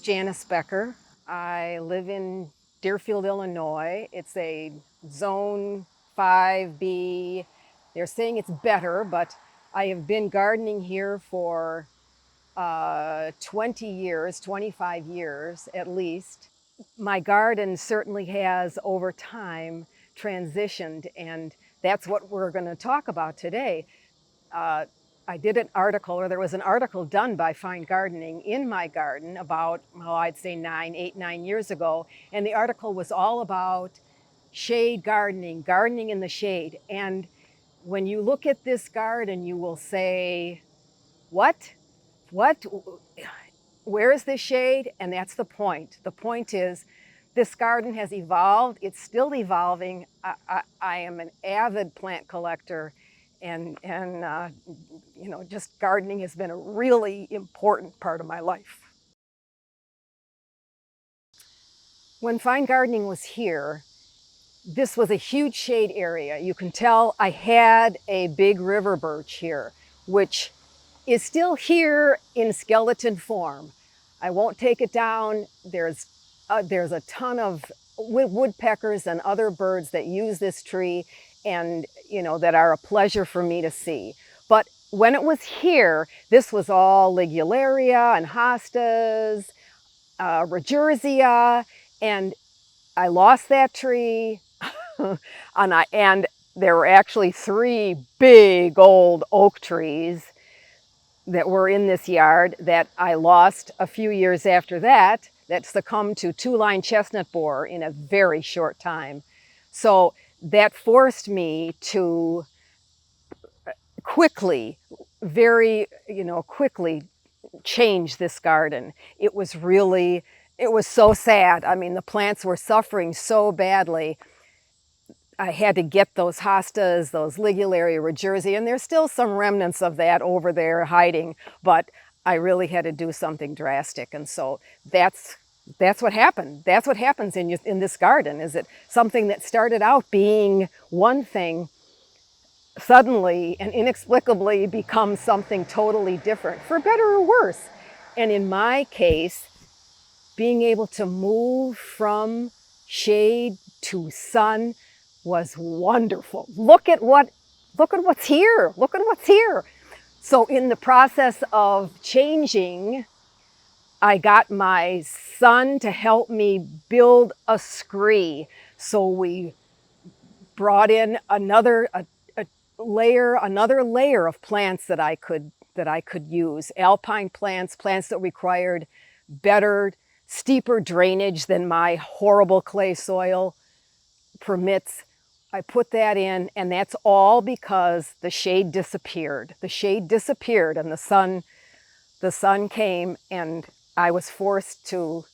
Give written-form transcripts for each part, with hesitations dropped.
Janice Becker. I live in Deerfield, Illinois. It's a Zone 5B. They're saying it's better, but I have been gardening here for 20 years, 25 years at least. My garden certainly has over time transitioned, and that's what we're going to talk about today. I did an article, or there was an article done by Fine Gardening in my garden about, well, I'd say 9 years ago. And the article was all about shade gardening, gardening in the shade. And when you look at this garden, you will say, what? What? Where is this shade? And that's the point. The point is, this garden has evolved. It's still evolving. I am an avid plant collector, and you know, just gardening has been a really important part of my life. When Fine Gardening was here, this was a huge shade area. You can tell I had a big river birch here, which is still here in skeleton form. I won't take it down. There's a ton of woodpeckers and other birds that use this tree, and you know, that are a pleasure for me to see. But when it was here, this was all ligularia and hostas, regerzia, and I lost that tree. and there were actually 3 big old oak trees that were in this yard that I lost a few years after that succumbed to 2-line chestnut borer in a very short time. So that forced me to quickly, quickly change this garden. It was so sad. I mean, the plants were suffering so badly. I had to get those hostas, those ligularia, regerzia, and there's still some remnants of that over there hiding, but I really had to do something drastic. And so that's what happened. That's what happens in this garden, is that something that started out being one thing suddenly and inexplicably becomes something totally different, for better or worse. And in my case, being able to move from shade to sun was wonderful. Look at what's here. Look at what's here. So in the process of changing, I got my son to help me build a scree. So we brought in another layer of plants that I could use. Alpine plants that required better, steeper drainage than my horrible clay soil permits. I put that in, and that's all because the shade disappeared. The shade disappeared, and the sun came, and I was forced to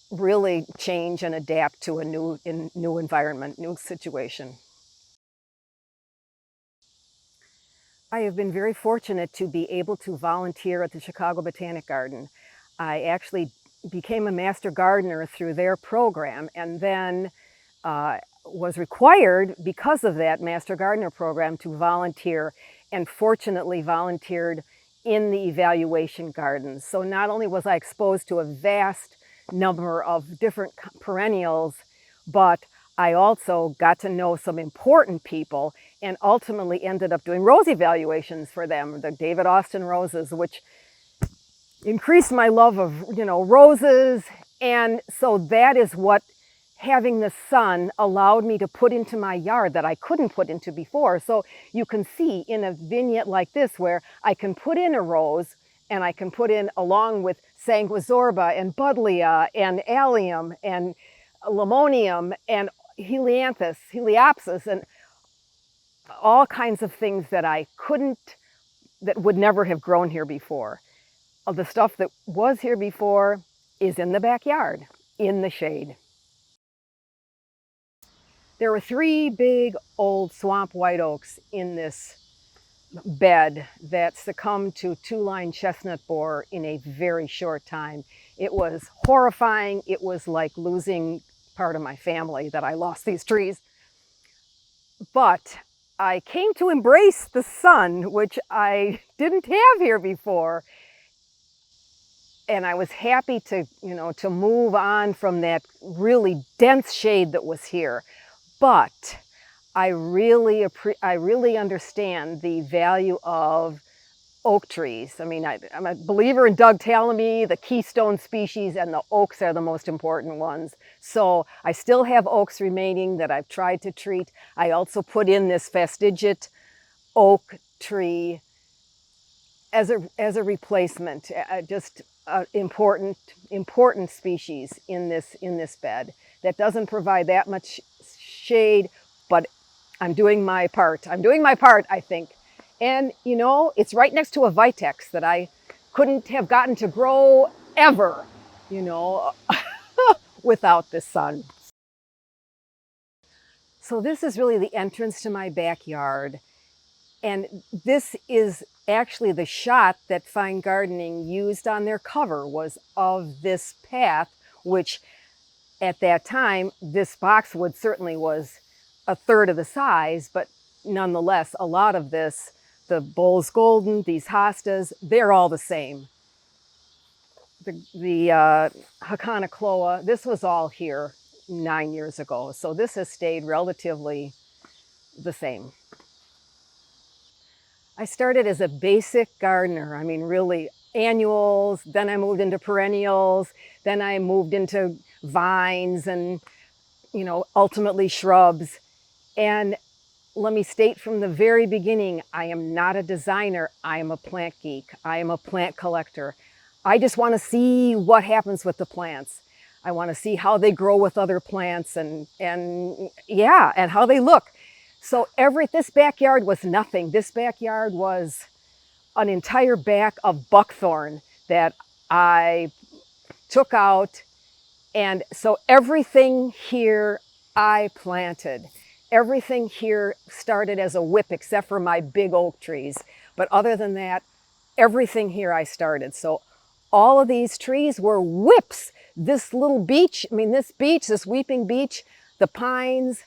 really change and adapt to a new environment, new situation. I have been very fortunate to be able to volunteer at the Chicago Botanic Garden. I actually became a master gardener through their program, and then was required, because of that master gardener program, to volunteer, and fortunately volunteered in the evaluation gardens. So not only was I exposed to a vast number of different perennials, but I also got to know some important people, and ultimately ended up doing rose evaluations for them, the David Austin roses, which increased my love of, roses. And so that is what having the sun allowed me to put into my yard that I couldn't put into before. So you can see in a vignette like this, where I can put in a rose, and I can put in, along with sanguizorba and buddleia and allium and limonium and heliopsis, and all kinds of things that that would never have grown here before. The stuff that was here before is in the backyard, in the shade. There were 3 big old swamp white oaks in this bed that succumbed to 2-line chestnut borer in a very short time. It was horrifying. It was like losing part of my family that I lost these trees. But I came to embrace the sun, which I didn't have here before. And I was happy to, to move on from that really dense shade that was here. But I really understand the value of oak trees. I mean, I'm a believer in Doug Tallamy, the keystone species, and the oaks are the most important ones. So I still have oaks remaining that I've tried to treat. I also put in this fastigiate oak tree as a replacement, just important species in this bed that doesn't provide that much shade, but I'm doing my part. I'm doing my part, I think. And it's right next to a vitex that I couldn't have gotten to grow ever, you know, without the sun. So this is really the entrance to my backyard. And this is actually the shot that Fine Gardening used on their cover, was of this path, which at that time, this boxwood certainly was a third of the size, but nonetheless, a lot of this, the Bowles Golden, these hostas, they're all the same. The Hakanakloa, this was all here 9 years ago, so this has stayed relatively the same. I started as a basic gardener. I mean, really annuals, then I moved into perennials, then I moved into vines and, ultimately shrubs. And let me state from the very beginning, I am not a designer. I am a plant geek. I am a plant collector. I just want to see what happens with the plants. I want to see how they grow with other plants and how they look. So this backyard was nothing. This backyard was an entire back of buckthorn that I took out. And so everything here I planted. Everything here started as a whip except for my big oak trees. But other than that, everything here I started. So all of these trees were whips. This little beach, this weeping beach, the pines,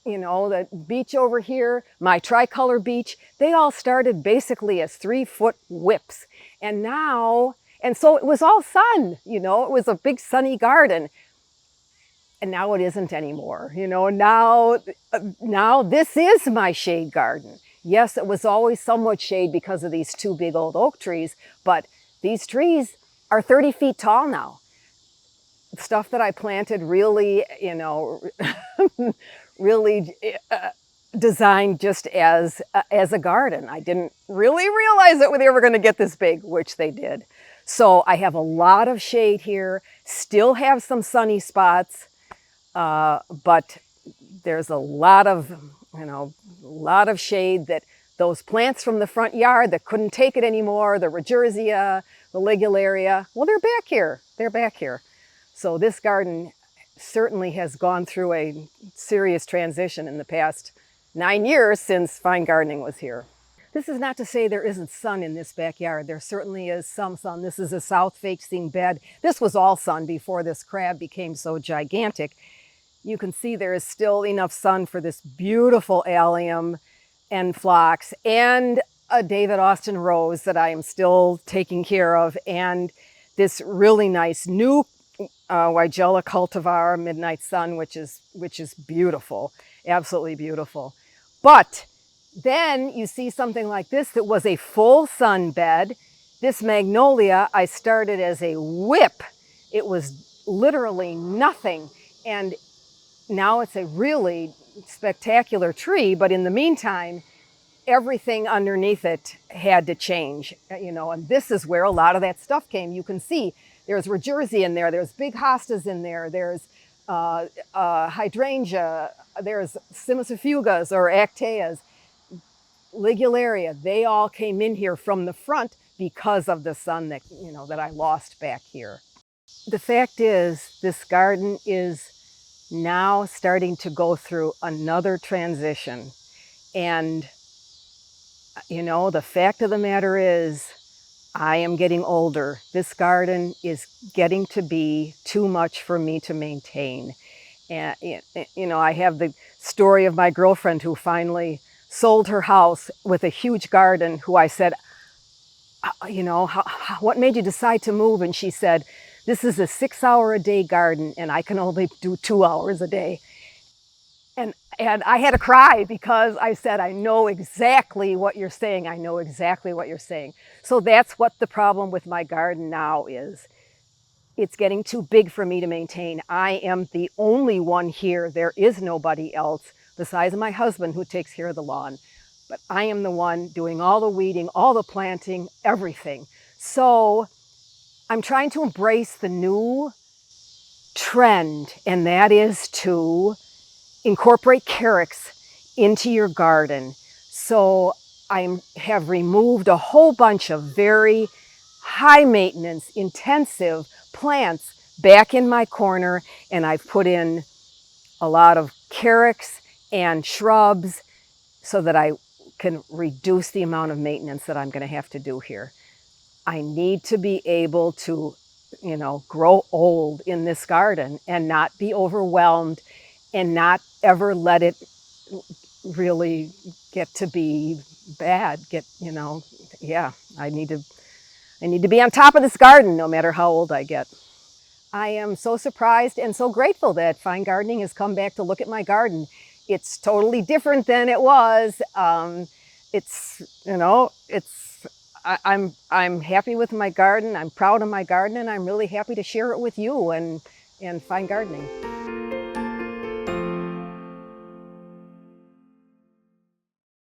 the beach over here, my tricolor beach, they all started basically as 3-foot whips. And so it was all sun, it was a big sunny garden. And now it isn't anymore. Now this is my shade garden. Yes, it was always somewhat shade because of these 2 big old oak trees, but these trees are 30 feet tall now. Stuff that I planted really, really designed just as a garden. I didn't really realize that they were going to get this big, which they did. So I have a lot of shade here, still have some sunny spots, but there's a lot of shade that those plants from the front yard that couldn't take it anymore, the regerzia, the ligularia, well, they're back here. They're back here. So this garden certainly has gone through a serious transition in the past 9 years since Fine Gardening was here. This is not to say there isn't sun in this backyard. There certainly is some sun. This is a south-facing bed. This was all sun before this crab became so gigantic. You can see there is still enough sun for this beautiful allium and phlox and a David Austin rose that I am still taking care of, and this really nice new Weigela cultivar Midnight Sun, which is beautiful, absolutely beautiful. But then you see something like this that was a full sun bed. This magnolia I started as a whip. It was literally nothing, and now it's a really spectacular tree, but in the meantime, everything underneath it had to change, and this is where a lot of that stuff came. You can see there's regerzia in there, there's big hostas in there, there's hydrangea, there's cimicifugas or actaeas, ligularia. They all came in here from the front because of the sun that, that I lost back here. The fact is, this garden is now starting to go through another transition. And, the fact of the matter is, I am getting older. This garden is getting to be too much for me to maintain. And, I have the story of my girlfriend who finally sold her house with a huge garden, who I said, you know, what made you decide to move? And she said, this is a 6-hour-a-day garden and I can only do 2 hours a day. And I had to cry because I said, I know exactly what you're saying. I know exactly what you're saying. So that's what the problem with my garden now is. It's getting too big for me to maintain. I am the only one here. There is nobody else besides my husband who takes care of the lawn. But I am the one doing all the weeding, all the planting, everything. So I'm trying to embrace the new trend, and that is to incorporate carex into your garden. So I have removed a whole bunch of very high maintenance, intensive plants back in my corner, and I've put in a lot of carex and shrubs so that I can reduce the amount of maintenance that I'm going to have to do here. I need to be able to, you know, grow old in this garden and not be overwhelmed and not ever let it really get to be bad. You know, yeah, I need to be on top of this garden no matter how old I get. I am so surprised and so grateful that Fine Gardening has come back to look at my garden. It's totally different than it was. It's, you know, I'm happy with my garden. I'm proud of my garden, and I'm really happy to share it with you and Fine Gardening.